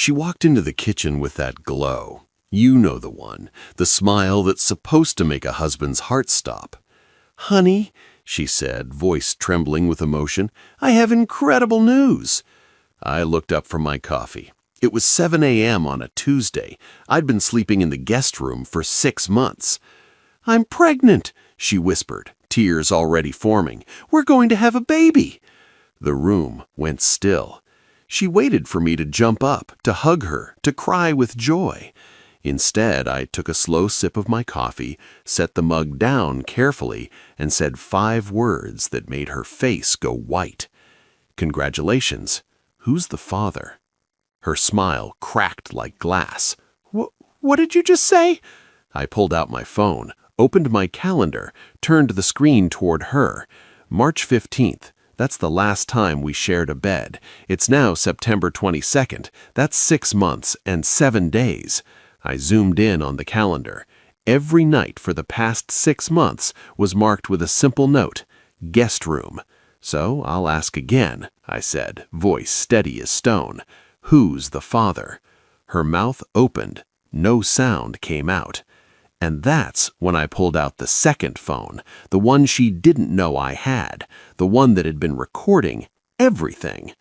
She walked into the kitchen with that glow. You know the one, the smile that's supposed to make a husband's heart stop. "Honey," she said, voice trembling with emotion, "I have incredible news." I looked up from my coffee. It was 7 a.m. on a Tuesday. I'd been sleeping in the guest room for 6 months. "I'm pregnant," she whispered, tears already forming. "We're going to have a baby." The room went still. She waited for me to jump up, to hug her, to cry with joy. Instead, I took a slow sip of my coffee, set the mug down carefully, and said 5 words that made her face go white. "Congratulations. Who's the father?" Her smile cracked like glass. What did you just say?" I pulled out my phone, opened my calendar, turned the screen toward her. March 15th. That's the last time we shared a bed. It's now September 22nd. That's 6 months and 7 days. I zoomed in on the calendar. Every night for the past 6 months was marked with a simple note, "Guest room." "So I'll ask again," I said, voice steady as stone. "Who's the father?" Her mouth opened. No sound came out. And that's when I pulled out the second phone, the one she didn't know I had, the one that had been recording everything.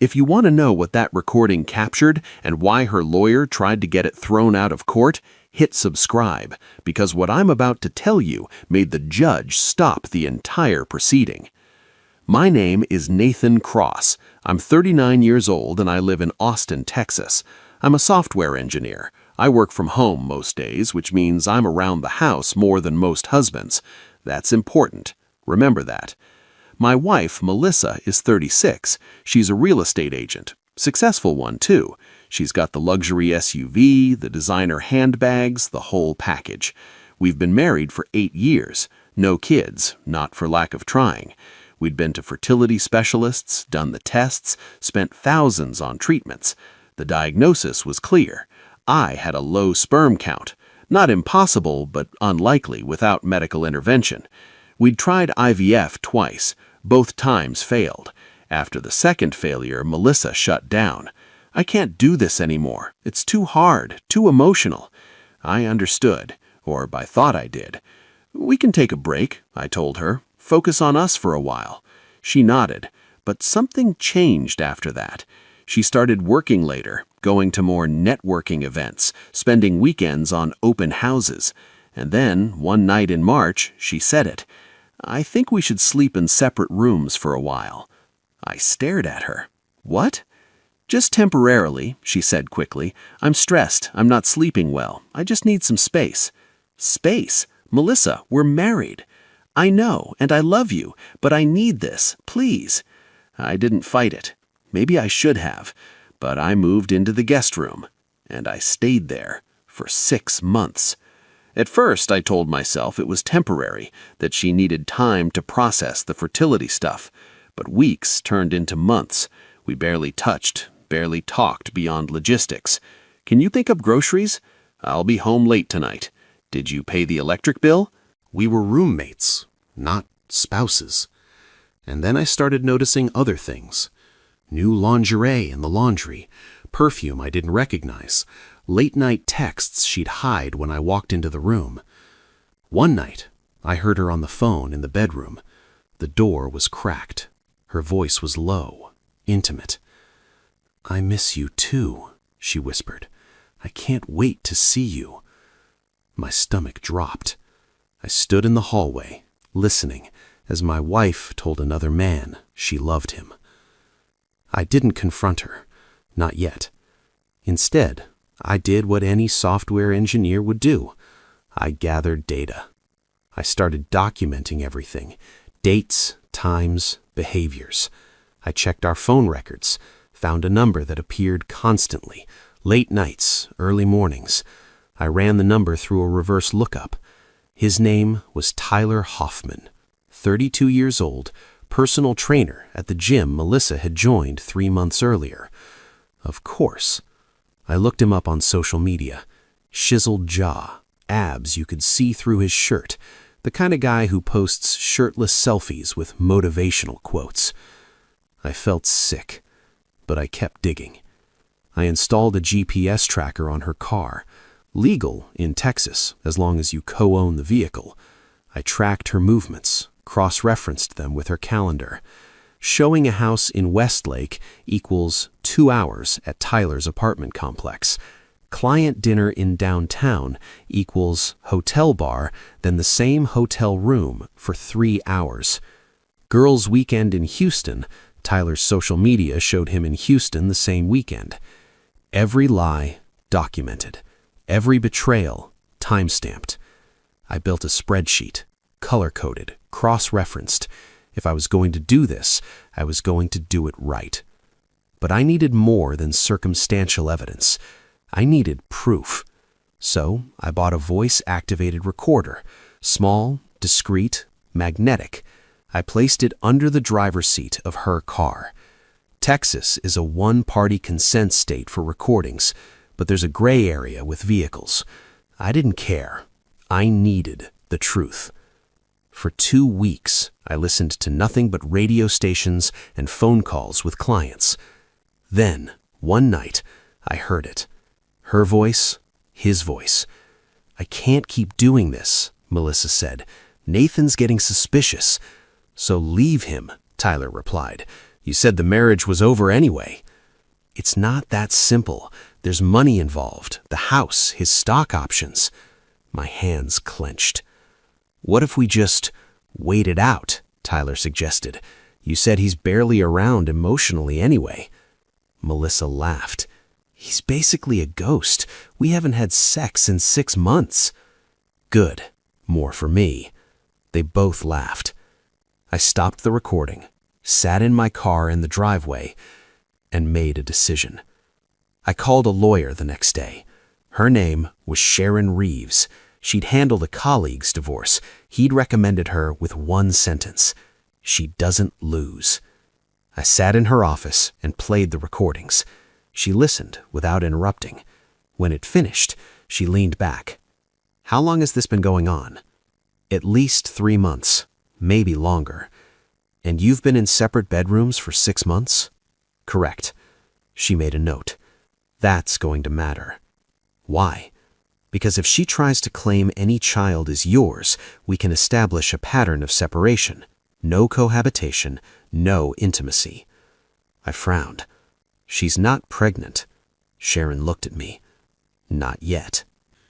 If you want to know what that recording captured and why her lawyer tried to get it thrown out of court, hit subscribe, because what I'm about to tell you made the judge stop the entire proceeding. My name is Nathan Cross. I'm 39 years old and I live in Austin, Texas. I'm a software engineer. I work from home most days, which means I'm around the house more than most husbands. That's important. Remember that. My wife, Melissa, is 36. She's a real estate agent. Successful one, too. She's got the luxury SUV, the designer handbags, the whole package. We've been married for 8 years. No kids, not for lack of trying. We'd been to fertility specialists, done the tests, spent thousands on treatments. The diagnosis was clear. I had a low sperm count. Not impossible, but unlikely without medical intervention. We'd tried IVF twice. Both times failed. After the second failure, Melissa shut down. "I can't do this anymore. It's too hard, too emotional." I understood, or I thought I did. "We can take a break," I told her. "Focus on us for a while." She nodded, but something changed after that. She started working later, going to more networking events, spending weekends on open houses. And then, one night in March, she said it. "I think we should sleep in separate rooms for a while." I stared at her. "What?" "Just temporarily," she said quickly. "I'm stressed. I'm not sleeping well. I just need some space." "Space? Melissa, we're married." "I know, and I love you, but I need this, please." I didn't fight it. Maybe I should have, but I moved into the guest room, and I stayed there for 6 months. At first, I told myself it was temporary, that she needed time to process the fertility stuff, but weeks turned into months. We barely touched, barely talked beyond logistics. "Can you pick up groceries? I'll be home late tonight. Did you pay the electric bill?" We were roommates, not spouses. And then I started noticing other things. New lingerie in the laundry, perfume I didn't recognize, late-night texts she'd hide when I walked into the room. One night, I heard her on the phone in the bedroom. The door was cracked. Her voice was low, intimate. "I miss you too," she whispered. "I can't wait to see you." My stomach dropped. I stood in the hallway, listening, as my wife told another man she loved him. I didn't confront her, not yet. Instead, I did what any software engineer would do. I gathered data. I started documenting everything, dates, times, behaviors. I checked our phone records, found a number that appeared constantly, late nights, early mornings. I ran the number through a reverse lookup. His name was Tyler Hoffman, 32 years old, personal trainer at the gym Melissa had joined 3 months earlier. Of course. I looked him up on social media. Chiseled jaw, abs you could see through his shirt, the kind of guy who posts shirtless selfies with motivational quotes. I felt sick, but I kept digging. I installed a GPS tracker on her car. Legal in Texas, as long as you co-own the vehicle. I tracked her movements, cross-referenced them with her calendar. Showing a house in Westlake equals 2 hours at Tyler's apartment complex. Client dinner in downtown equals hotel bar, then the same hotel room for 3 hours. Girls' weekend in Houston, Tyler's social media showed him in Houston the same weekend. Every lie documented. Every betrayal time-stamped. I built a spreadsheet, color-coded, cross-referenced. If I was going to do this, I was going to do it right. But I needed more than circumstantial evidence. I needed proof. So I bought a voice-activated recorder, small, discreet, magnetic. I placed it under the driver's seat of her car. Texas is a one-party consent state for recordings, but there's a gray area with vehicles. I didn't care. I needed the truth. For 2 weeks, I listened to nothing but radio stations and phone calls with clients. Then, one night, I heard it. Her voice, his voice. "I can't keep doing this," Melissa said. "Nathan's getting suspicious." "So leave him," Tyler replied. "You said the marriage was over anyway." "It's not that simple. There's money involved, the house, his stock options." My hands clenched. "What if we just wait it out?" Tyler suggested. "You said he's barely around emotionally anyway." Melissa laughed. "He's basically a ghost. We haven't had sex in 6 months." "Good. More for me." They both laughed. I stopped the recording, sat in my car in the driveway, and made a decision. I called a lawyer the next day. Her name was Sharon Reeves. She'd handled a colleague's divorce. He'd recommended her with one sentence: "She doesn't lose." I sat in her office and played the recordings. She listened without interrupting. When it finished, she leaned back. "How long has this been going on?" "At least 3 months, maybe longer." "And you've been in separate bedrooms for 6 months?" "Correct." She made a note. "That's going to matter." "Why?" "Because if she tries to claim any child is yours, we can establish a pattern of separation. No cohabitation, no intimacy." I frowned. "She's not pregnant." Sharon looked at me. "Not yet."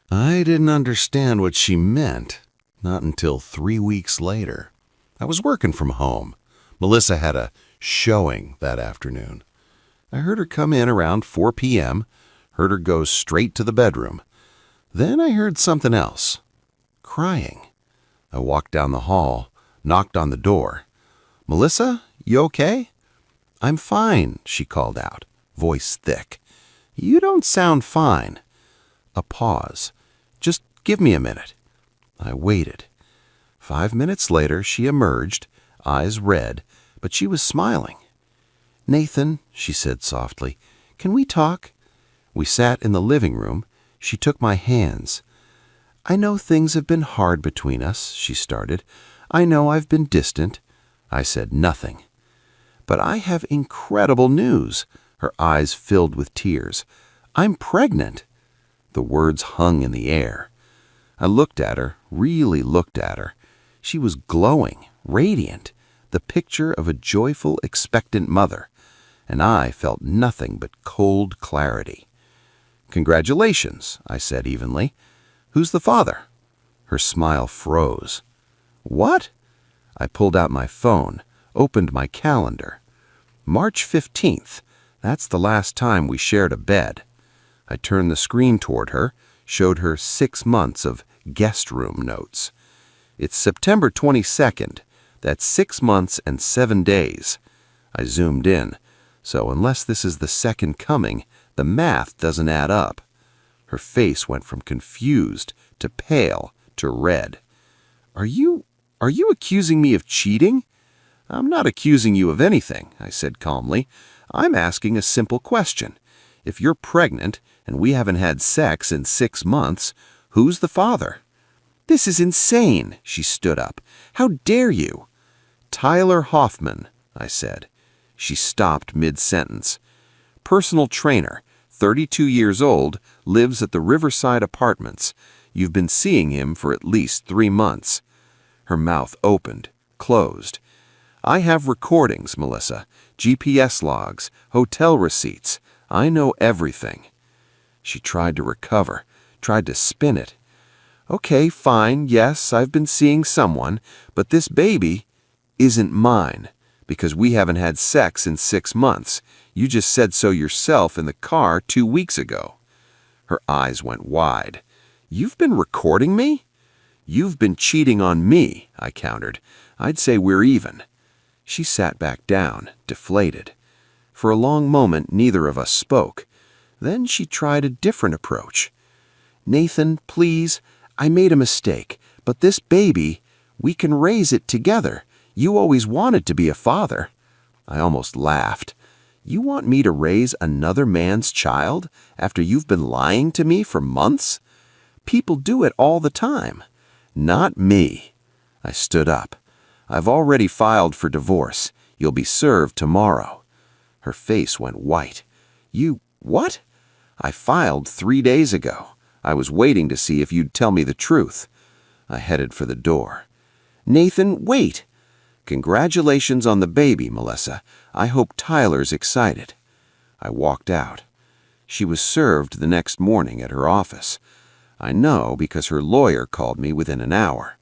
I didn't understand what she meant, not until 3 weeks later. I was working from home. Melissa had a showing that afternoon. I heard her come in around 4 p.m., heard her go straight to the bedroom. Then I heard something else. Crying. I walked down the hall, knocked on the door. "Melissa, you okay?" "I'm fine," she called out, voice thick. "You don't sound fine." A pause. "Just give me a minute." I waited. 5 minutes later, she emerged, eyes red, but she was smiling. "Nathan," she said softly, "can we talk?" We sat in the living room. She took my hands. "I know things have been hard between us," she started. "I know I've been distant." I said nothing. "But I have incredible news." Her eyes filled with tears. "I'm pregnant." The words hung in the air. I looked at her, really looked at her. She was glowing, radiant, the picture of a joyful, expectant mother, and I felt nothing but cold clarity. "Congratulations," I said evenly. "Who's the father?" Her smile froze. "What?" I pulled out my phone, opened my calendar. March 15th. That's the last time we shared a bed. I turned the screen toward her, showed her 6 months of guest room notes. It's September 22nd. That's 6 months and 7 days. I zoomed in. So unless this is the second coming, the math doesn't add up. Her face went from confused to pale to red. Are you accusing me of cheating?" "I'm not accusing you of anything," I said calmly. "I'm asking a simple question. If you're pregnant and we haven't had sex in 6 months, who's the father?" "This is insane," she stood up. "How dare you?" "Tyler Hoffman," I said. She stopped mid-sentence. "Personal trainer, 32 years old, lives at the Riverside Apartments. You've been seeing him for at least 3 months." Her mouth opened, closed. "I have recordings, Melissa, GPS logs, hotel receipts. I know everything." She tried to recover, tried to spin it. "Okay, fine, yes, I've been seeing someone, but this baby isn't mine, because we haven't had sex in 6 months. You just said so yourself in the car 2 weeks ago." Her eyes went wide. "You've been recording me?" "You've been cheating on me," I countered. "I'd say we're even." She sat back down, deflated. For a long moment, neither of us spoke. Then she tried a different approach. "Nathan, please, I made a mistake, but this baby, we can raise it together. You always wanted to be a father." I almost laughed. "You want me to raise another man's child after you've been lying to me for months? People do it all the time." "Not me." I stood up. "I've already filed for divorce. You'll be served tomorrow." Her face went white. "You, what?" "I filed 3 days ago. I was waiting to see if you'd tell me the truth." I headed for the door. "Nathan, wait!" "Congratulations on the baby, Melissa. I hope Tyler's excited." I walked out. She was served the next morning at her office. I know because her lawyer called me within an hour.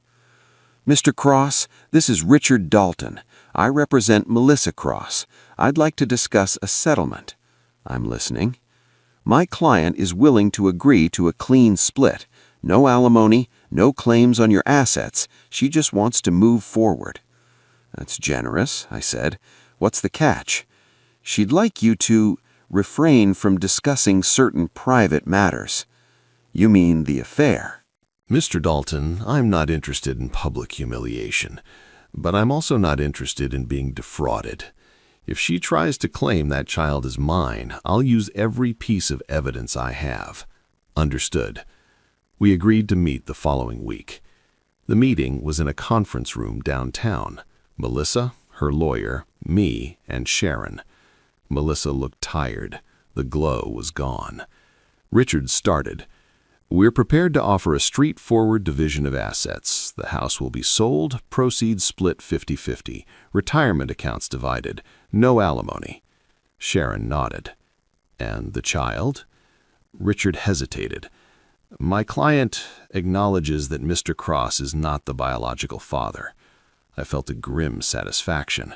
"Mr. Cross, this is Richard Dalton. I represent Melissa Cross. I'd like to discuss a settlement." "I'm listening." "My client is willing to agree to a clean split. No alimony, no claims on your assets. She just wants to move forward." "That's generous," I said. "What's the catch?" "She'd like you to refrain from discussing certain private matters." "You mean the affair?" Mr. Dalton, I'm not interested in public humiliation, but I'm also not interested in being defrauded. If she tries to claim that child is mine, I'll use every piece of evidence I have. Understood. We agreed to meet the following week. The meeting was in a conference room downtown. Melissa, her lawyer, me, and Sharon. Melissa looked tired. The glow was gone. Richard started. "We're prepared to offer a straightforward division of assets. The house will be sold, proceeds split 50-50, retirement accounts divided, no alimony." Sharon nodded. "And the child?" Richard hesitated. "My client acknowledges that Mr. Cross is not the biological father." I felt a grim satisfaction.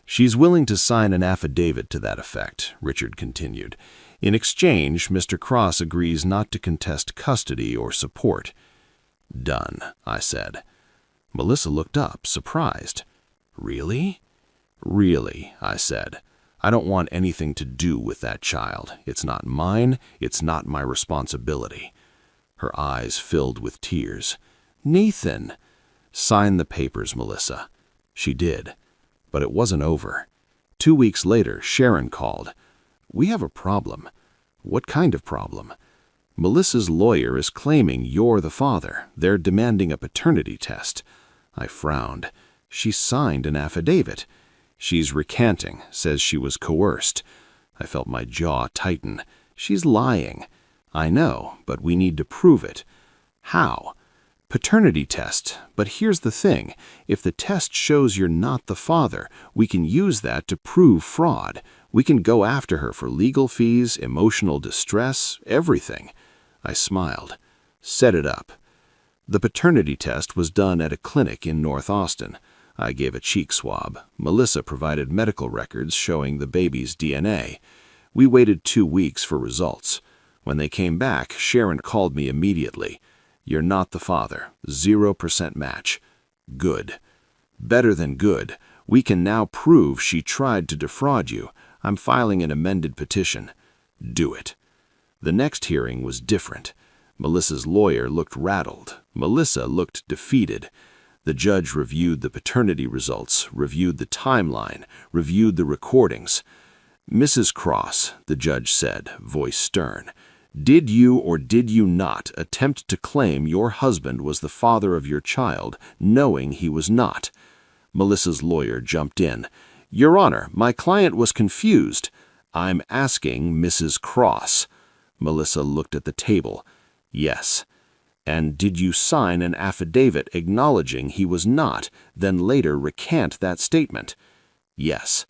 "She's willing to sign an affidavit to that effect," Richard continued. "In exchange, Mr. Cross agrees not to contest custody or support." "Done," I said. Melissa looked up, surprised. "Really?" "Really," I said. "I don't want anything to do with that child. It's not mine. It's not my responsibility." Her eyes filled with tears. "Nathan!" "Sign the papers, Melissa." She did. But it wasn't over. 2 weeks later, Sharon called. "We have a problem." "What kind of problem?" "Melissa's lawyer is claiming you're the father. They're demanding a paternity test." I frowned. "She signed an affidavit." "She's recanting, says she was coerced." I felt my jaw tighten. "She's lying." "I know, but we need to prove it." "How?" "Paternity test. But here's the thing. If the test shows you're not the father, we can use that to prove fraud. We can go after her for legal fees, emotional distress, everything." I smiled. "Set it up." The paternity test was done at a clinic in North Austin. I gave a cheek swab. Melissa provided medical records showing the baby's DNA. We waited 2 weeks for results. When they came back, Sharon called me immediately. "You're not the father. 0% match." "Good." "Better than good. We can now prove she tried to defraud you. I'm filing an amended petition." "Do it." The next hearing was different. Melissa's lawyer looked rattled. Melissa looked defeated. The judge reviewed the paternity results, reviewed the timeline, reviewed the recordings. "Mrs. Cross," the judge said, voice stern, "did you or did you not attempt to claim your husband was the father of your child, knowing he was not?" Melissa's lawyer jumped in. "Your Honor, my client was confused." "I'm asking Mrs. Cross." Melissa looked at the table. Yes. And did you sign an affidavit acknowledging he was not, then later recant that statement? Yes.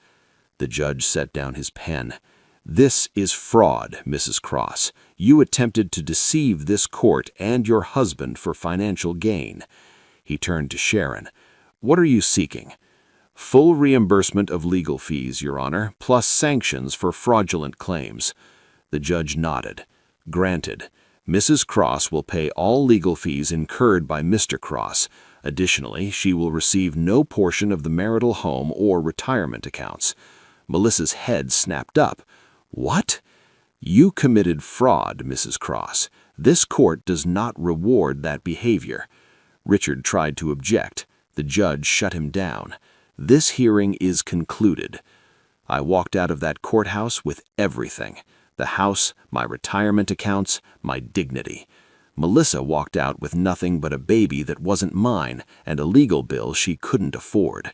The judge set down his pen. This is fraud, Mrs. Cross. You attempted to deceive this court and your husband for financial gain. He turned to Sharon. What are you seeking? Full reimbursement of legal fees, Your Honor, plus sanctions for fraudulent claims. The judge nodded. Granted. Mrs. Cross will pay all legal fees incurred by Mr. Cross. Additionally, she will receive no portion of the marital home or retirement accounts. Melissa's head snapped up. What? You committed fraud, Mrs. Cross. This court does not reward that behavior. Richard tried to object. The judge shut him down. This hearing is concluded. I walked out of that courthouse with everything. The house, my retirement accounts, my dignity. Melissa walked out with nothing but a baby that wasn't mine and a legal bill she couldn't afford.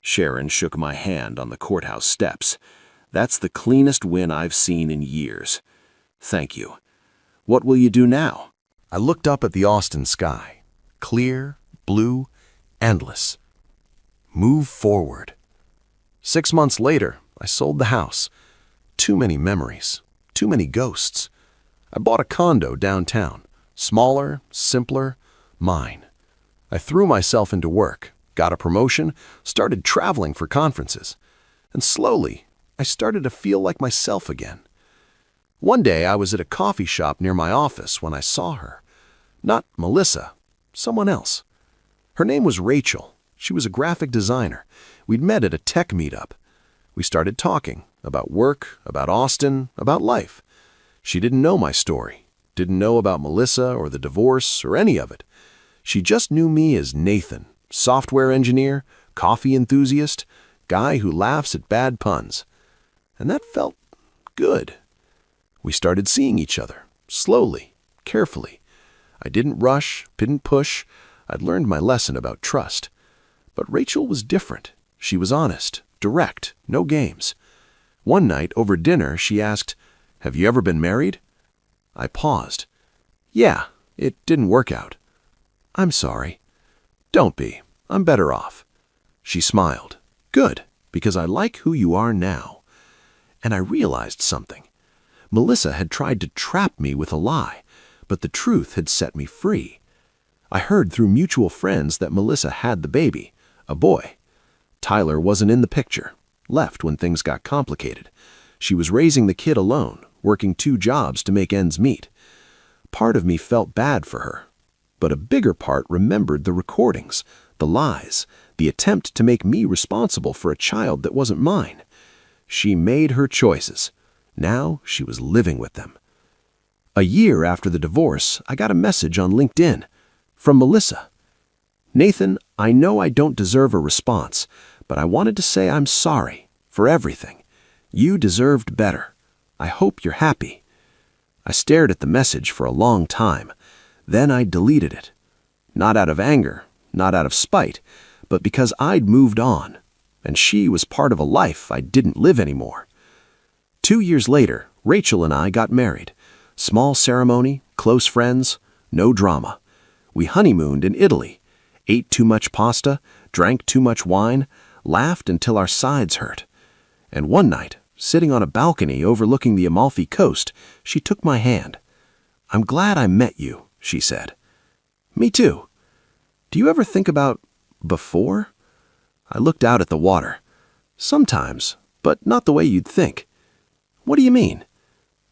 Sharon shook my hand on the courthouse steps. That's the cleanest win I've seen in years. Thank you. What will you do now? I looked up at the Austin sky. Clear, blue, endless. Move forward. 6 months later, I sold the house. Too many memories. Too many ghosts. I bought a condo downtown. Smaller, simpler, mine. I threw myself into work, got a promotion, started traveling for conferences. And slowly, I started to feel like myself again. One day, I was at a coffee shop near my office when I saw her. Not Melissa, someone else. Her name was Rachel. She was a graphic designer. We'd met at a tech meetup. We started talking about work, about Austin, about life. She didn't know my story, didn't know about Melissa or the divorce or any of it. She just knew me as Nathan, software engineer, coffee enthusiast, guy who laughs at bad puns. And that felt good. We started seeing each other, slowly, carefully. I didn't rush, didn't push. I'd learned my lesson about trust. But Rachel was different. She was honest, direct, no games. One night, over dinner, she asked, "Have you ever been married?" I paused. "Yeah, it didn't work out." "I'm sorry." "Don't be. I'm better off." She smiled. "Good, because I like who you are now." And I realized something. Melissa had tried to trap me with a lie, but the truth had set me free. I heard through mutual friends that Melissa had the baby, a boy. Tyler wasn't in the picture, left when things got complicated. She was raising the kid alone, working 2 jobs to make ends meet. Part of me felt bad for her, but a bigger part remembered the recordings, the lies, the attempt to make me responsible for a child that wasn't mine. She made her choices. Now she was living with them. A year after the divorce, I got a message on LinkedIn from Melissa. "Nathan, I know I don't deserve a response, but I wanted to say I'm sorry for everything. You deserved better. I hope you're happy." I stared at the message for a long time. Then I deleted it. Not out of anger, not out of spite, but because I'd moved on, and she was part of a life I didn't live anymore. 2 years later, Rachel and I got married. Small ceremony, close friends, no drama. We honeymooned in Italy, ate too much pasta, drank too much wine, laughed until our sides hurt. And one night, sitting on a balcony overlooking the Amalfi Coast, she took my hand. "I'm glad I met you," she said. "Me too. Do you ever think about before?" I looked out at the water. "Sometimes, but not the way you'd think." "What do you mean?"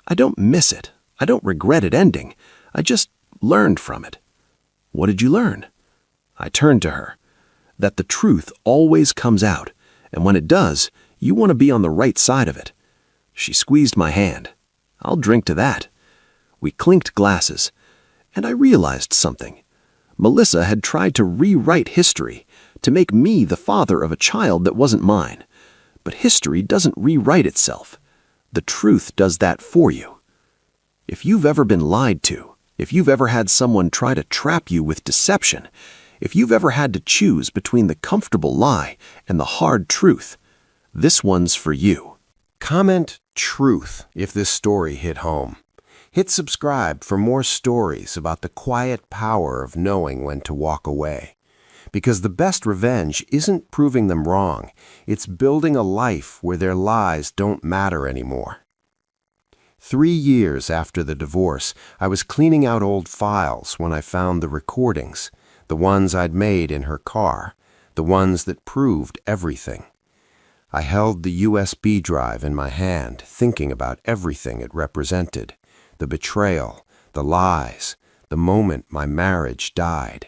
"I don't miss it. I don't regret it ending. I just learned from it." "What did you learn?" I turned to her. That the truth always comes out, and when it does, you want to be on the right side of it. She squeezed my hand. "I'll drink to that." We clinked glasses, and I realized something. Melissa had tried to rewrite history, to make me the father of a child that wasn't mine. But history doesn't rewrite itself. The truth does that for you. If you've ever been lied to, if you've ever had someone try to trap you with deception, if you've ever had to choose between the comfortable lie and the hard truth, this one's for you. Comment truth if this story hit home. Hit subscribe for more stories about the quiet power of knowing when to walk away. Because the best revenge isn't proving them wrong, it's building a life where their lies don't matter anymore. 3 years after the divorce, I was cleaning out old files when I found the recordings, the ones I'd made in her car, the ones that proved everything. I held the USB drive in my hand, thinking about everything it represented, the betrayal, the lies, the moment my marriage died.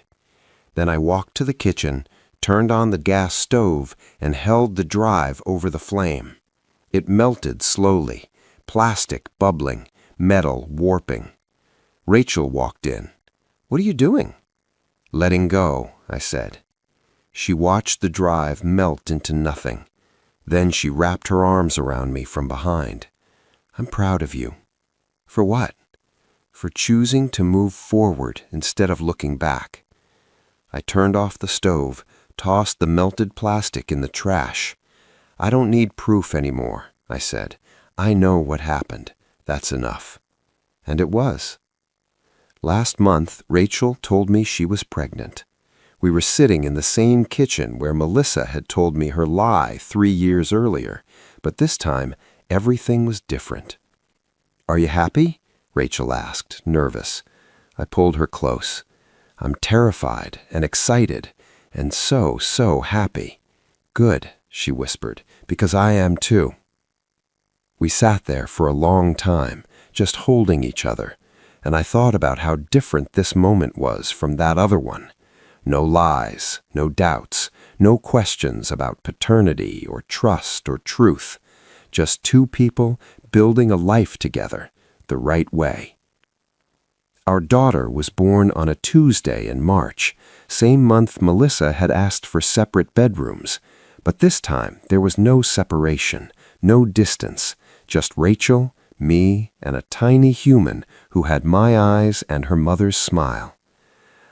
Then I walked to the kitchen, turned on the gas stove, and held the drive over the flame. It melted slowly, plastic bubbling, metal warping. Rachel walked in. "What are you doing?" "Letting go," I said. She watched the drive melt into nothing. Then she wrapped her arms around me from behind. "I'm proud of you." "For what?" "For choosing to move forward instead of looking back." I turned off the stove, tossed the melted plastic in the trash. "I don't need proof anymore," I said. "I know what happened. That's enough." And it was. Last month, Rachel told me she was pregnant. We were sitting in the same kitchen where Melissa had told me her lie 3 years earlier, but this time, everything was different. "Are you happy?" Rachel asked, nervous. I pulled her close. "I'm terrified and excited and so happy." "Good," she whispered, "because I am too." We sat there for a long time, just holding each other, and I thought about how different this moment was from that other one. No lies, no doubts, no questions about paternity or trust or truth. Just 2 people building a life together, the right way. Our daughter was born on a Tuesday in March, same month Melissa had asked for separate bedrooms. But this time there was no separation, no distance, just Rachel, me, and a tiny human who had my eyes and her mother's smile.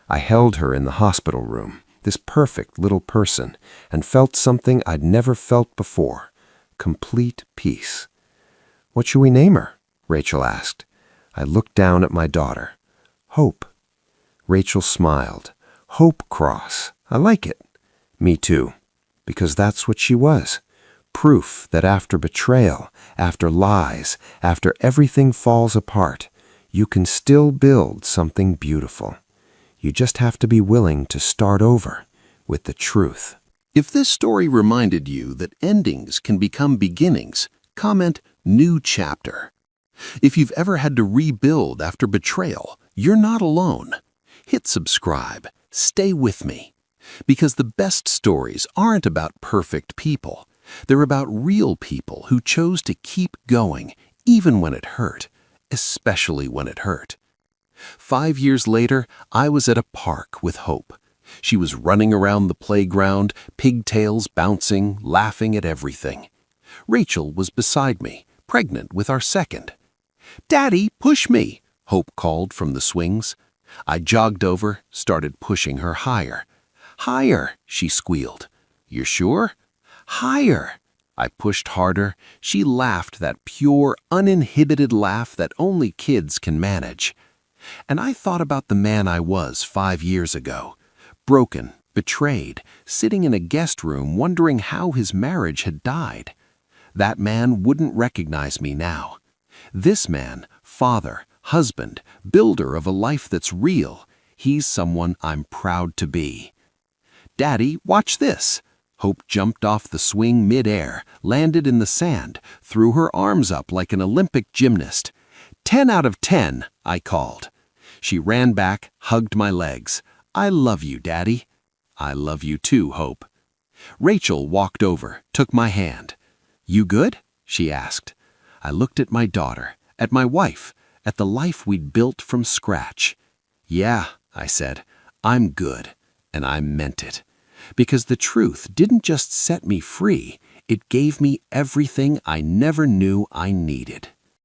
I held her in the hospital room, this perfect little person, and felt something I'd never felt before, complete peace. "What should we name her?" Rachel asked. I looked down at my daughter. "Hope." Rachel smiled. "Hope Cross. I like it." "Me too." Because that's what she was. Proof that after betrayal, after lies, after everything falls apart, you can still build something beautiful. You just have to be willing to start over with the truth. If this story reminded you that endings can become beginnings, comment "new chapter." If you've ever had to rebuild after betrayal, you're not alone. Hit subscribe. Stay with me. Because the best stories aren't about perfect people. They're about real people who chose to keep going, even when it hurt, especially when it hurt. 5 years later, I was at a park with Hope. She was running around the playground, pigtails bouncing, laughing at everything. Rachel was beside me, pregnant with our second. "Daddy, push me," Hope called from the swings. I jogged over, started pushing her higher. "Higher," she squealed. "You're sure?" "Higher." I pushed harder. She laughed that pure, uninhibited laugh that only kids can manage. And I thought about the man I was 5 years ago. Broken, betrayed, sitting in a guest room wondering how his marriage had died. That man wouldn't recognize me now. This man, father, husband, builder of a life that's real, he's someone I'm proud to be. "Daddy, watch this." Hope jumped off the swing mid-air, landed in the sand, threw her arms up like an Olympic gymnast. 10 out of 10, I called. She ran back, hugged my legs. "I love you, Daddy." "I love you too, Hope." Rachel walked over, took my hand. "You good?" she asked. I looked at my daughter, at my wife, at the life we'd built from scratch. "Yeah," I said, "I'm good." And I meant it. Because the truth didn't just set me free, it gave me everything I never knew I needed.